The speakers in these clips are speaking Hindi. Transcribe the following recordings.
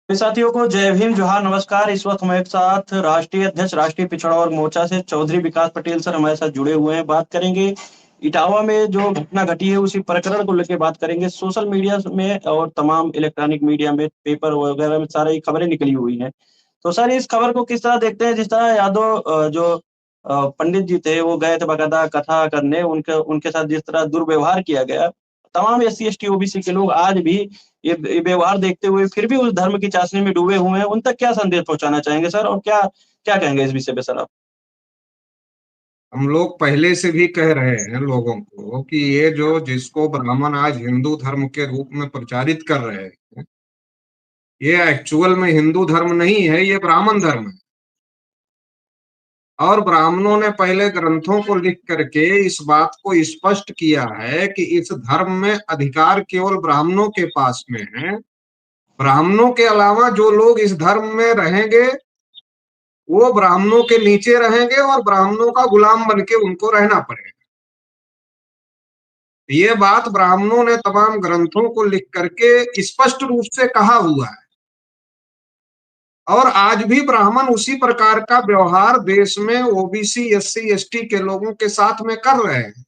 मेरे साथियों को जय भीम, जोहार, नमस्कार। इस वक्त हमारे साथ राष्ट्रीय अध्यक्ष राष्ट्रीय पिछड़ा वर्ग मोर्चा से चौधरी विकास पटेल सर हमारे साथ जुड़े हुए हैं। बात करेंगे इटावा में जो घटना घटी है उसी प्रकरण को लेकर बात करेंगे। सोशल मीडिया में और तमाम इलेक्ट्रॉनिक मीडिया में, पेपर वगैरह में सारी खबरें निकली हुई हैं। तो सर, इस खबर को किस तरह देखते हैं? जिस तरह यादव पंडित जी थे, वो गए थे बकायदा कथा करने, उनके उनके साथ जिस तरह दुर्व्यवहार किया गया, तमाम एससी एसटी ओबीसी के लोग आज भी ये व्यवहार देखते हुए फिर भी उस धर्म की चाशनी में डूबे हुए हैं। उन तक क्या संदेश पहुंचाना चाहेंगे सर, और क्या क्या कहेंगे इस विषय पे सर आप? हम लोग पहले से भी कह रहे हैं लोगों को कि ये जो जिसको ब्राह्मण आज हिंदू धर्म के रूप में प्रचारित कर रहे हैं, ये एक्चुअल में हिंदू धर्म नहीं है, ये ब्राह्मण धर्म है। और ब्राह्मणों ने पहले ग्रंथों को लिख करके इस बात को स्पष्ट किया है कि इस धर्म में अधिकार केवल ब्राह्मणों के पास में है। ब्राह्मणों के अलावा जो लोग इस धर्म में रहेंगे वो ब्राह्मणों के नीचे रहेंगे और ब्राह्मणों का गुलाम बन के उनको रहना पड़ेगा। ये बात ब्राह्मणों ने तमाम ग्रंथों को लिख करके स्पष्ट रूप से कहा हुआ है। और आज भी ब्राह्मण उसी प्रकार का व्यवहार देश में ओबीसी एससी एसटी के लोगों के साथ में कर रहे हैं।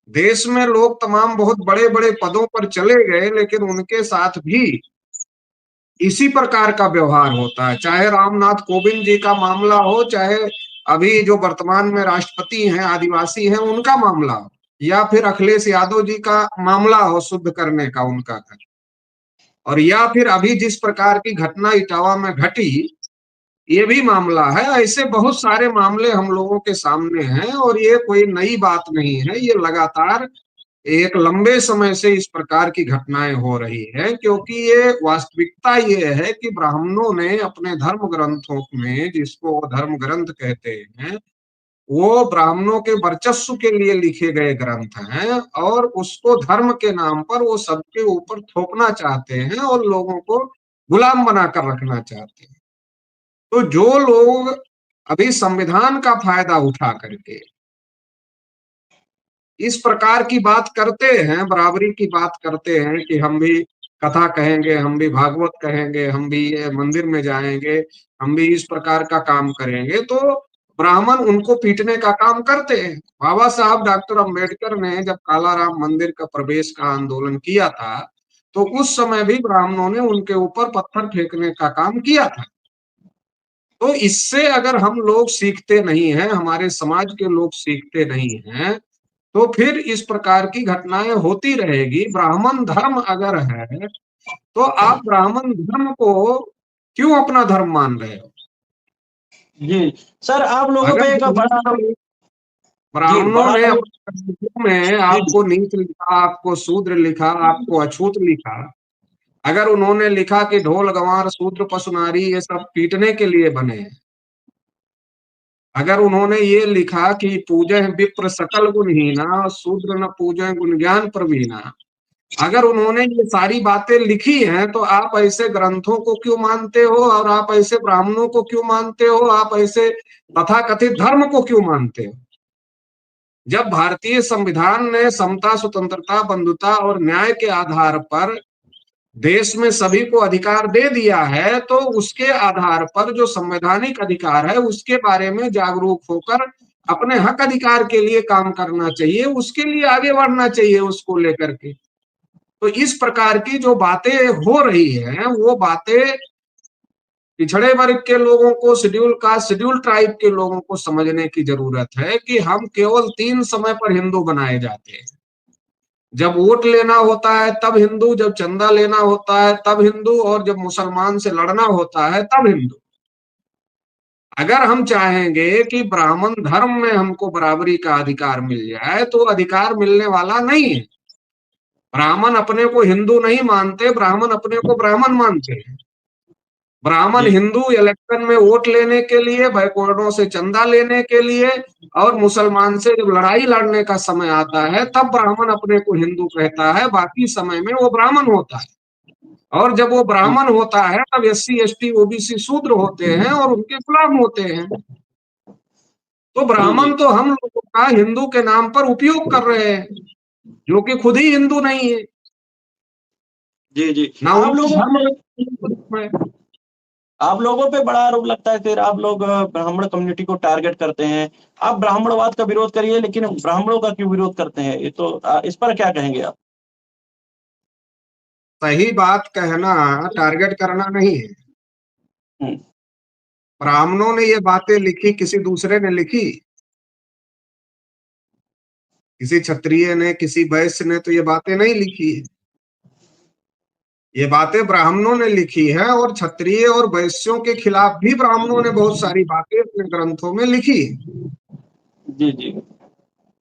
देश में लोग तमाम बहुत बड़े बड़े पदों पर चले गए, लेकिन उनके साथ भी इसी प्रकार का व्यवहार होता है। चाहे रामनाथ कोविंद जी का मामला हो, चाहे अभी जो वर्तमान में राष्ट्रपति हैं आदिवासी हैं उनका मामला हो, या फिर अखिलेश यादव जी का मामला हो शुद्ध करने का उनका घर, और या फिर अभी जिस प्रकार की घटना इटावा में घटी, ये भी मामला है। ऐसे बहुत सारे मामले हम लोगों के सामने हैं और ये कोई नई बात नहीं है। ये लगातार एक लंबे समय से इस प्रकार की घटनाएं हो रही है, क्योंकि ये वास्तविकता ये है कि ब्राह्मणों ने अपने धर्म ग्रंथों में, जिसको वो धर्म ग्रंथ कहते हैं, वो ब्राह्मणों के वर्चस्व के लिए लिखे गए ग्रंथ हैं और उसको धर्म के नाम पर वो सबके ऊपर थोपना चाहते हैं और लोगों को गुलाम बनाकर रखना चाहते हैं। तो जो लोग अभी संविधान का फायदा उठा करके इस प्रकार की बात करते हैं, बराबरी की बात करते हैं कि हम भी कथा कहेंगे, हम भी भागवत कहेंगे, हम भी ये मंदिर में जाएंगे, हम भी इस प्रकार का काम करेंगे, तो ब्राह्मण उनको पीटने का काम करते हैं। बाबा साहब डॉक्टर अंबेडकर ने जब कालाराम मंदिर का प्रवेश का आंदोलन किया था, तो उस समय भी ब्राह्मणों ने उनके ऊपर पत्थर फेंकने का काम किया था। तो इससे अगर हम लोग सीखते नहीं हैं, हमारे समाज के लोग सीखते नहीं हैं, तो फिर इस प्रकार की घटनाएं होती रहेगी। ब्राह्मण धर्म अगर है तो आप ब्राह्मण धर्म को क्यों अपना धर्म मान रहे हो? जी सर, आप लोगों अगर पे एक बड़ा जी ब्राह्मणों बड़ा ने अपने ग्रंथों में जी आपको नीच लिखा, आपको शूद्र लिखा, आपको अछूत लिखा, अगर उन्होंने लिखा कि ढोल गंवार शूद्र पशु नारी ये सब पीटने के लिए बने हैं, अगर उन्होंने ये लिखा कि पूजे विप्र सकल गुणहीना शूद्र न पूजे गुण ज्ञान प्रवीणा, अगर उन्होंने ये सारी बातें लिखी हैं, तो आप ऐसे ग्रंथों को क्यों मानते हो और आप ऐसे ब्राह्मणों को क्यों मानते हो? आप ऐसे तथाकथित धर्म को क्यों मानते हो? जब भारतीय संविधान ने समता स्वतंत्रता बंधुता और न्याय के आधार पर देश में सभी को अधिकार दे दिया है, तो उसके आधार पर जो संवैधानिक अधिकार है उसके बारे में जागरूक होकर अपने हक अधिकार के लिए काम करना चाहिए, उसके लिए आगे बढ़ना चाहिए उसको लेकर के। तो इस प्रकार की जो बातें हो रही हैं वो बातें पिछड़े वर्ग के लोगों को, शेड्यूल कास्ट शेड्यूल ट्राइब के लोगों को समझने की जरूरत है कि हम केवल 3 समय पर हिंदू बनाए जाते हैं। जब वोट लेना होता है तब हिंदू, जब चंदा लेना होता है तब हिंदू, और जब मुसलमान से लड़ना होता है तब हिंदू। अगर हम चाहेंगे कि ब्राह्मण धर्म में हमको बराबरी का अधिकार मिल जाए, तो अधिकार मिलने वाला नहीं है। ब्राह्मण अपने को हिंदू नहीं मानते, ब्राह्मण अपने को ब्राह्मण मानते हैं। ब्राह्मण जी हिंदू इलेक्शन में वोट लेने के लिए, बैकवर्डों से चंदा लेने के लिए, और मुसलमान से जब लड़ाई लड़ने का समय आता है तब ब्राह्मण अपने को हिंदू कहता है, बाकी समय में वो ब्राह्मण होता है। और जब वो जी ब्राह्मण होता है तब एससी एसटी ओबीसी शूद्र होते हैं और उनके गुलाम होते हैं। तो जी जी ब्राह्मण तो हम लोगों का हिंदू के नाम पर उपयोग कर रहे हैं, जो कि खुद ही हिंदू नहीं है। जी, जी। ना उनके धर्म में। आप लोगों पे बड़ा आरोप लगता है, फिर आप लोग ब्राह्मण कम्युनिटी को टारगेट करते हैं। आप ब्राह्मणवाद का विरोध करिए, लेकिन ब्राह्मणों का क्यों विरोध करते हैं? ये तो इस पर क्या कहेंगे आप? सही बात कहना टारगेट करना नहीं है। हुँ, ब्राह्मणों ने ये बातें लिखी, किसी दूसरे ने लिखी? किसी क्षत्रिय ने, किसी वैश्य ने तो ये बातें नहीं लिखी है। ये बातें ब्राह्मणों ने लिखी है, और क्षत्रिय और वैश्यों के खिलाफ भी ब्राह्मणों ने बहुत सारी बातें अपने ग्रंथों में लिखी है। जी, जी।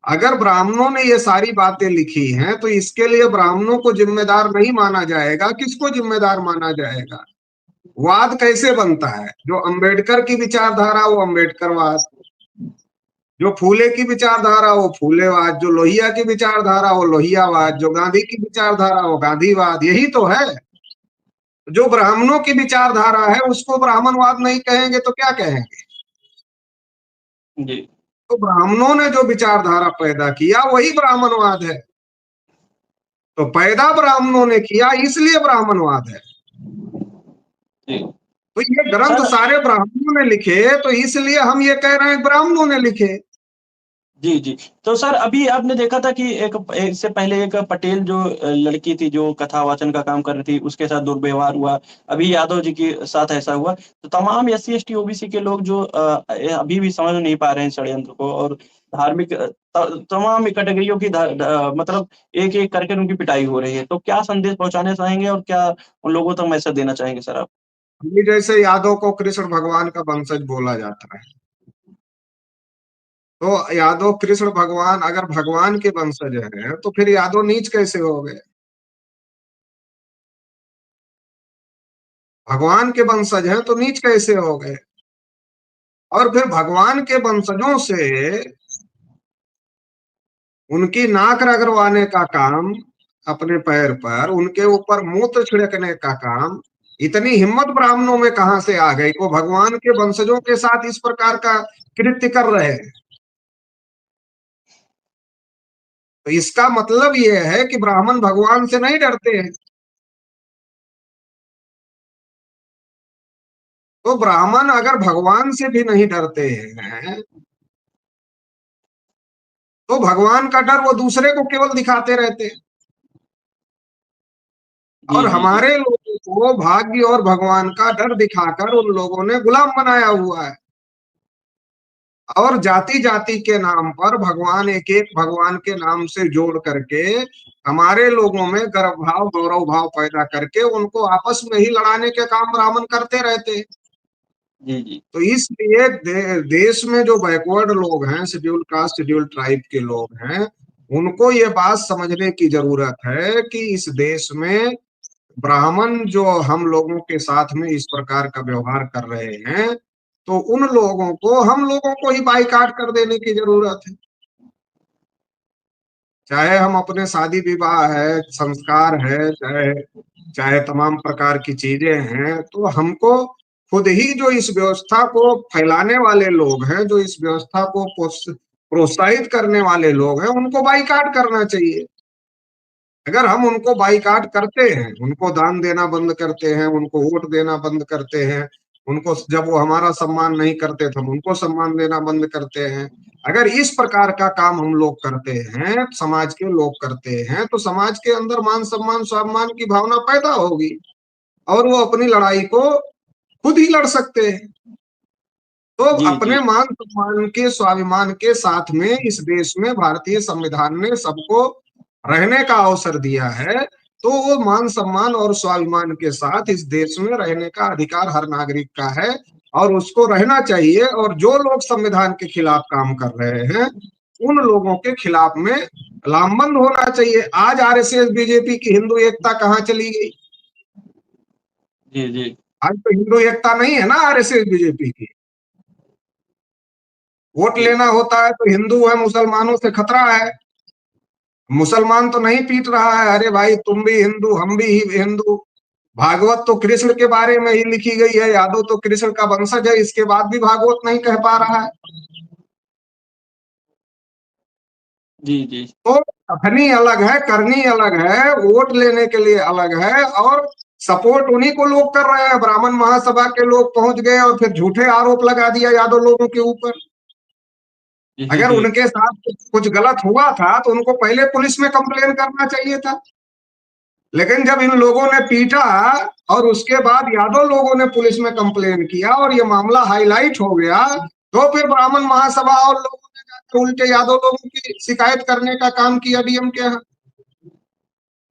अगर ब्राह्मणों ने ये सारी बातें लिखी हैं तो इसके लिए ब्राह्मणों को जिम्मेदार नहीं माना जाएगा। किसको जिम्मेदार माना जाएगा? वाद कैसे बनता है? जो अंबेडकर की विचारधारा वो अंबेडकरवाद, जो फूले की विचारधारा वो फूलेवाद, जो लोहिया की विचारधारा वो लोहियावाद, जो गांधी की विचारधारा वो गांधीवाद। यही तो है। जो ब्राह्मणों की विचारधारा है उसको ब्राह्मणवाद नहीं कहेंगे तो क्या कहेंगे? जी। तो ब्राह्मणों ने जो विचारधारा पैदा किया वही ब्राह्मणवाद है। तो पैदा ब्राह्मणों ने किया, इसलिए ब्राह्मणवाद है। जी। तो ये ग्रंथ सर सारे ब्राह्मणों ने लिखे, तो इसलिए हम ये कह रहे हैं ब्राह्मणों ने लिखे। जी, जी। तो सर अभी आपने देखा था कि एक इससे पहले एक पटेल जो लड़की थी जो कथा वाचन का काम कर रही थी, उसके साथ दुर्व्यवहार हुआ। अभी यादव जी के साथ ऐसा हुआ। तो तमाम एससी, एसटी, ओबीसी के लोग जो अभी भी समझ नहीं पा रहे हैं षड्यंत्र को, और धार्मिक तमाम कैटेगरियों की मतलब एक-एक करके उनकी पिटाई हो रही है। तो क्या संदेश पहुँचाना चाहेंगे और क्या उन लोगों तक मैसेज देना चाहेंगे सर आप? अभी जैसे यादव को कृष्ण भगवान का वंशज बोला जाता है, तो यादव कृष्ण भगवान अगर भगवान के वंशज हैं तो फिर यादव नीच कैसे हो गए? भगवान के वंशज हैं तो नीच कैसे हो गए? और फिर भगवान के वंशजों से उनकी नाक रगड़वाने का काम, अपने पैर पर उनके ऊपर मूत्र छिड़कने का काम, इतनी हिम्मत ब्राह्मणों में कहां से आ गई? वो भगवान के वंशजों के साथ इस प्रकार का कृत्य कर रहे हैं। तो इसका मतलब यह है कि ब्राह्मण भगवान से नहीं डरते हैं। तो ब्राह्मण अगर भगवान से भी नहीं डरते हैं तो भगवान का डर वो दूसरे को केवल दिखाते रहते हैं। और जी, जी, जी। हमारे लोगों को भाग्य और भगवान का डर दिखाकर उन लोगों ने गुलाम बनाया हुआ है। और जाति जाति के नाम पर भगवान, एक एक भगवान के नाम से जोड़ करके हमारे लोगों में गर्व भाव, गौरव भाव पैदा करके उनको आपस में ही लड़ाने के काम ब्राह्मण करते रहते हैं। जी, जी। तो इसलिए देश में जो बैकवर्ड लोग हैं, शेड्यूल कास्ट शेड्यूल ट्राइब के लोग हैं, उनको ये बात समझने की जरूरत है कि इस देश में ब्राह्मण जो हम लोगों के साथ में इस प्रकार का व्यवहार कर रहे हैं, तो उन लोगों को, हम लोगों को ही बाइकाट कर देने की जरूरत है। चाहे हम अपने शादी विवाह है, संस्कार है, चाहे चाहे तमाम प्रकार की चीजें हैं, तो हमको खुद ही जो इस व्यवस्था को फैलाने वाले लोग हैं, जो इस व्यवस्था को प्रोत्साहित करने वाले लोग हैं, उनको बाइकाट करना चाहिए। अगर हम उनको बाइकाट करते हैं, उनको दान देना बंद करते हैं, उनको वोट देना बंद करते हैं, उनको जब वो हमारा सम्मान नहीं करते तो हम उनको सम्मान देना बंद करते हैं, अगर इस प्रकार का काम हम लोग करते हैं, समाज के लोग करते हैं, तो समाज के अंदर मान सम्मान स्वाभिमान की भावना पैदा होगी और वो अपनी लड़ाई को खुद ही लड़ सकते हैं। तो जी, जी। अपने मान सम्मान के स्वाभिमान के साथ में इस देश में भारतीय संविधान ने सबको रहने का अवसर दिया है, तो वो मान सम्मान और स्वाभिमान के साथ इस देश में रहने का अधिकार हर नागरिक का है और उसको रहना चाहिए। और जो लोग संविधान के खिलाफ काम कर रहे हैं उन लोगों के खिलाफ में लामबंद होना चाहिए। आज आरएसएस बीजेपी की हिंदू एकता कहाँ चली गई? जी, जी। आज तो हिंदू एकता नहीं है ना आरएसएस बीजेपी की। वोट जी। लेना होता है तो हिंदू है मुसलमानों से खतरा है। मुसलमान तो नहीं पीट रहा है, अरे भाई तुम भी हिंदू हम भी हिंदू। भागवत तो कृष्ण के बारे में ही लिखी गई है, यादव तो कृष्ण का वंशज है, इसके बाद भी भागवत नहीं कह पा रहा है। जी, जी। तो कथनी अलग है, करनी अलग है, वोट लेने के लिए अलग है, और सपोर्ट उन्हीं को लोग कर रहे हैं। ब्राह्मण महासभा के लोग पहुंच गए और फिर झूठे आरोप लगा दिया यादव लोगों के ऊपर। जी अगर जी उनके साथ कुछ गलत हुआ था तो उनको पहले पुलिस में कंप्लेन करना चाहिए था। लेकिन जब इन लोगों ने पीटा और उसके बाद यादव लोगों ने पुलिस में कंप्लेन किया और ये मामला हाईलाइट हो गया, तो फिर ब्राह्मण महासभा और लोगों ने जाकर उल्टे यादव लोगों की शिकायत करने का काम किया डीएम के यहाँ।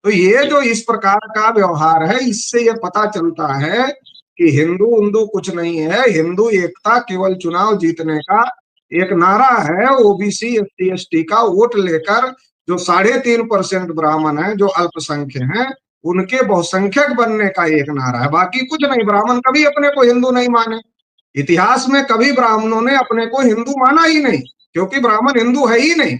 तो ये जो इस प्रकार का व्यवहार है, इससे ये पता चलता है कि हिंदू हिंदू कुछ नहीं है। हिंदू एकता केवल चुनाव जीतने का एक नारा है। ओबीसी एसटी एसटी का वोट लेकर जो 3.5% ब्राह्मण है, जो अल्पसंख्यक हैं, उनके बहुसंख्यक बनने का एक नारा है, बाकी कुछ नहीं। ब्राह्मण कभी अपने को हिंदू नहीं माने, इतिहास में कभी ब्राह्मणों ने अपने को हिंदू माना ही नहीं, क्योंकि ब्राह्मण हिंदू है ही नहीं।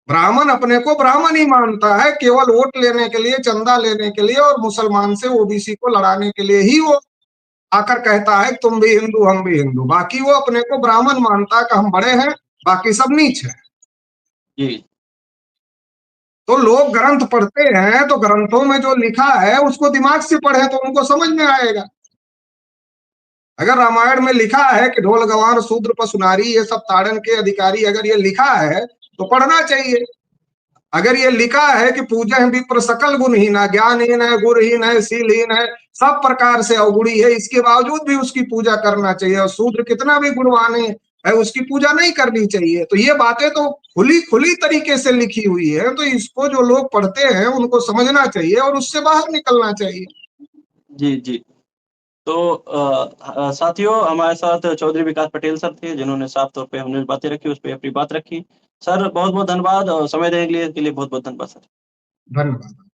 ब्राह्मण अपने को ब्राह्मण ही मानता है, केवल वोट लेने के लिए, चंदा लेने के लिए और मुसलमान से ओबीसी को लड़ाने के लिए ही वो आकर कहता है तुम भी हिंदू हम भी हिंदू। बाकी वो अपने को ब्राह्मण मानता है कि हम बड़े हैं, बाकी सब नीच है। जी तो लोग ग्रंथ पढ़ते हैं तो ग्रंथों में जो लिखा है उसको दिमाग से पढ़े तो उनको समझ में आएगा। अगर रामायण में लिखा है कि ढोल गंवार शूद्र पशु नारी ये सब ताड़न के अधिकारी, अगर ये लिखा है तो पढ़ना चाहिए। अगर ये लिखा है कि पूजा है विप्र सकल गुणहीन है, ज्ञानहीन है, गुणहीन है, शीलहीन है, सब प्रकार से अवगुणी है, इसके बावजूद भी उसकी पूजा करना चाहिए, और शूद्र कितना भी गुणवान है उसकी पूजा नहीं करनी चाहिए, तो ये बातें तो खुली खुली तरीके से लिखी हुई है। तो इसको जो लोग पढ़ते हैं उनको समझना चाहिए और उससे बाहर निकलना चाहिए। जी जी। तो साथियों, हमारे साथ चौधरी विकास पटेल सर थे, जिन्होंने साफ तौर पे हमने बातें रखी उस पर अपनी बात रखी। सर बहुत बहुत धन्यवाद, और समय देने के लिए बहुत बहुत धन्यवाद सर। धन्यवाद।